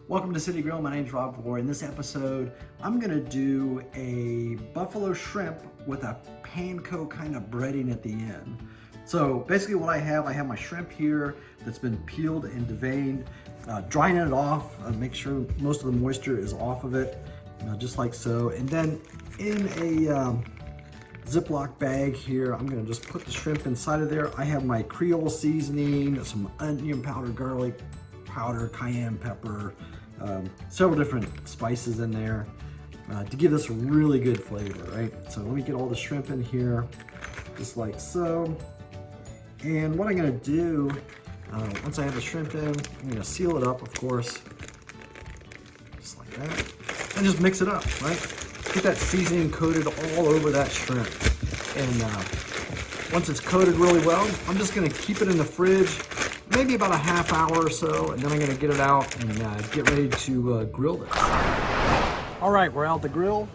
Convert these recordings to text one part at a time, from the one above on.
Welcome to City Grill. My name's Rob Vore. In this episode, I'm gonna do a buffalo shrimp with a panko kind of breading at the end. So basically what I have my shrimp here that's been peeled and deveined, drying it off, make sure most of the moisture is off of it, just like so. And then in a Ziploc bag here, I'm gonna just put the shrimp inside of there. I have my Creole seasoning, some onion powder, garlic powder, cayenne pepper, several different spices in there to give this a really good flavor, right? So let me get all the shrimp in here, just like so. And what I'm gonna do, once I have the shrimp in, I'm gonna seal it up, of course, just like that, and just mix it up, right? Get that seasoning coated all over that shrimp. And once it's coated really well, I'm just gonna keep it in the fridge maybe about a half hour or so, and then I'm gonna get it out and get ready to grill this. All right, we're out the grill.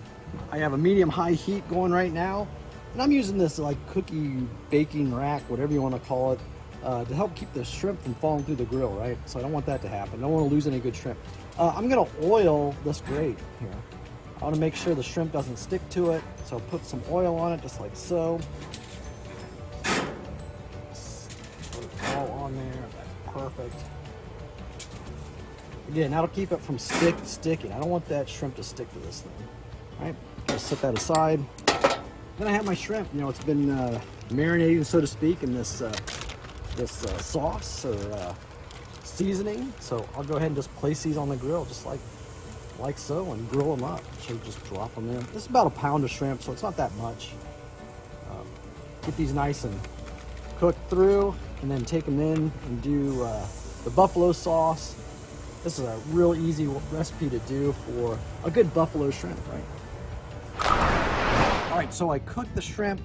I have a medium-high heat going right now, and I'm using this like cookie baking rack, whatever you wanna call it, to help keep the shrimp from falling through the grill, right? So I don't want that to happen. I don't wanna lose any good shrimp. I'm gonna oil this grate here. I wanna make sure the shrimp doesn't stick to it, so I'll put some oil on it, just like so. All on there, that's perfect. Again, that'll keep it from sticking. I don't want that shrimp to stick to this thing. All right, just set that aside. Then I have my shrimp. You know, it's been marinating, so to speak, in this sauce or seasoning. So I'll go ahead and just place these on the grill, just like so, and grill them up. So just drop them in. This is about a pound of shrimp, so it's not that much. Get these nice and cooked through, and then take them in and do the buffalo sauce. This is a real easy recipe to do for a good buffalo shrimp, right? All right, so I cooked the shrimp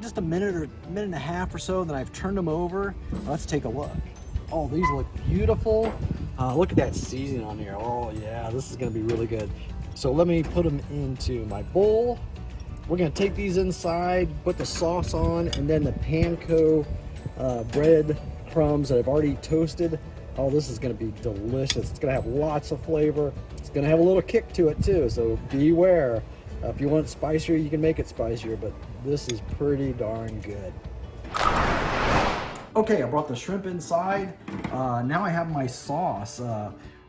just a minute or minute and a half or so, then I've turned them over. Let's take a look. Oh, these look beautiful. Look at that seasoning on here. Oh yeah, this is gonna be really good. So let me put them into my bowl. We're gonna take these inside, put the sauce on, and then the panko bread crumbs that I've already toasted. Oh, this is gonna be delicious. It's gonna have lots of flavor. It's gonna have a little kick to it too, so beware. If you want it spicier, you can make it spicier, but this is pretty darn good. Okay, I brought the shrimp inside. Now I have my sauce.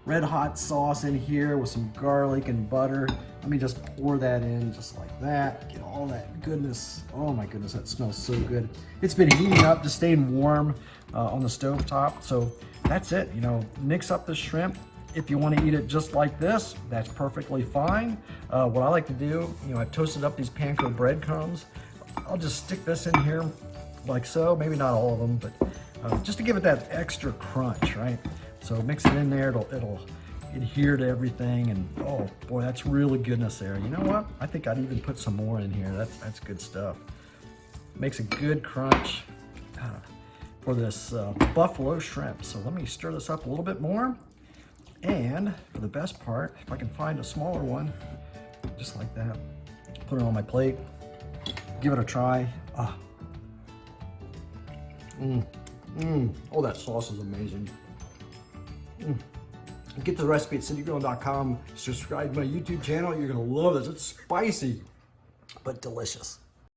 Red hot sauce in here with some garlic and butter. Let me just pour that in just like that. Get all that goodness. Oh my goodness, that smells so good. It's been heating up, just staying warm on the stove top. So that's it, you know, mix up the shrimp. If you want to eat it just like this, that's perfectly fine. What I like to do, you know, I've toasted up these panko breadcrumbs. I'll just stick this in here like so, maybe not all of them, but just to give it that extra crunch, right? So mix it in there, it'll adhere to everything, and oh boy, that's really goodness there. You know what? I think I'd even put some more in here. That's good stuff. Makes a good crunch for this buffalo shrimp. So let me stir this up a little bit more. And for the best part, if I can find a smaller one, just like that, put it on my plate, give it a try. Oh, that sauce is amazing. Get the recipe at citygrill.com. Subscribe to my YouTube channel. You're gonna love this. It's spicy, but delicious.